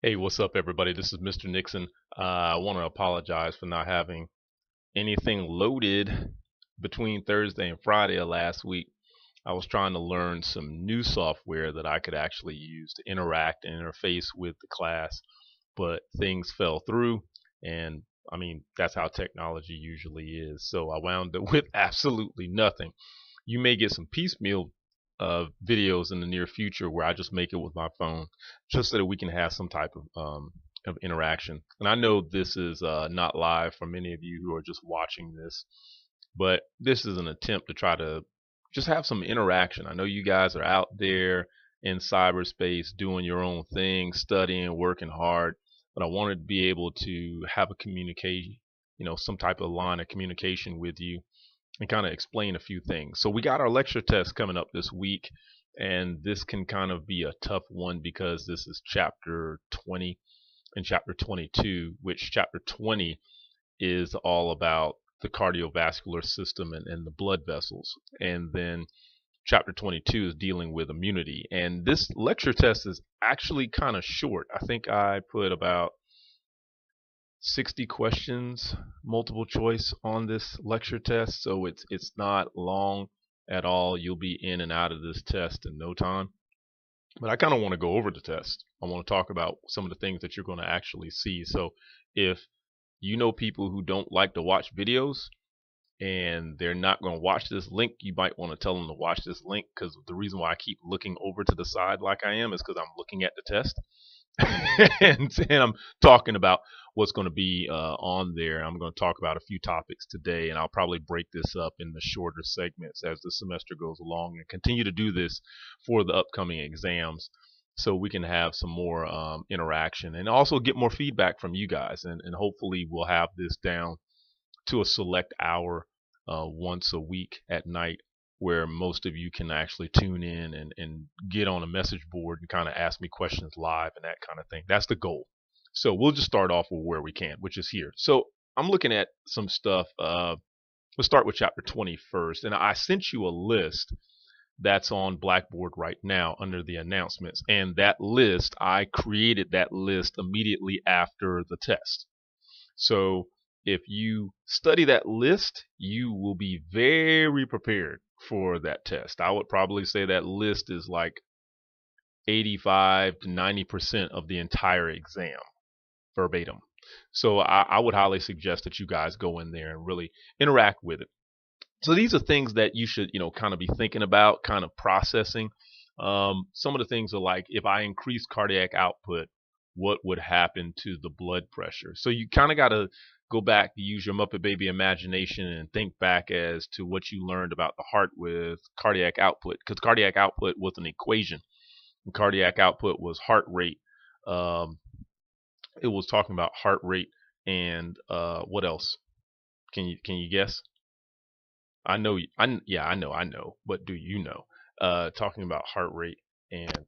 Hey, what's up, everybody? This is Mr. Nixon. I want to apologize for not having anything loaded between Thursday and Friday of last week. I was trying to learn some new software that I could actually use to interact and interface with the class, but things fell through, and I mean, that's how technology usually is. So I wound up with absolutely nothing. You may get some piecemeal videos in the near future where I just make it with my phone, just so that we can have some type of interaction. And I know this is not live for many of you who are just watching this, but this is an attempt to try to just have some interaction. I know you guys are out there in cyberspace doing your own thing, studying, working hard, but I wanted to be able to have a communication, some type of line of communication with you and kind of explain a few things. So we got our lecture test coming up this week, and this can kind of be a tough one because this is chapter 20 and chapter 22, which chapter 20 is all about the cardiovascular system and the blood vessels. And then chapter 22 is dealing with immunity. And this lecture test is actually kind of short. I think I put about 60 questions multiple choice on this lecture test, so it's not long at all. You'll be in and out of this test in no time. But I kind of want to go over the test. I want to talk about some of the things that you're going to actually see. So if you know people who don't like to watch videos and they're not going to watch this link, you might want to tell them to watch this link, because the reason why I keep looking over to the side like I am is because I'm looking at the test. and I'm talking about what's going to be on there. I'm going to talk about a few topics today, and I'll probably break this up into shorter segments as the semester goes along and continue to do this for the upcoming exams so we can have some more interaction and also get more feedback from you guys. And hopefully we'll have this down to a select hour once a week at night, where most of you can actually tune in and get on a message board and kind of ask me questions live and that kind of thing. That's the goal. So we'll just start off with where we can, which is here. So I'm looking at some stuff. Let's start with chapter 20 first. And I sent you a list that's on Blackboard right now under the announcements. And that list, I created that list immediately after the test. So if you study that list, you will be very prepared for that test. I would probably say that list is like 85 to 90% of the entire exam verbatim. So I would highly suggest that you guys go in there and really interact with it. So these are things that you should, kind of be thinking about, kind of processing. Some of the things are like, if I increase cardiac output, what would happen to the blood pressure? So you kind of got to go back, use your Muppet Baby imagination, and think back as to what you learned about the heart with cardiac output, because cardiac output was an equation. And cardiac output was heart rate. Um, it was talking about heart rate and what else? Can you guess? I know. Yeah, I know. But do you know? Talking about heart rate and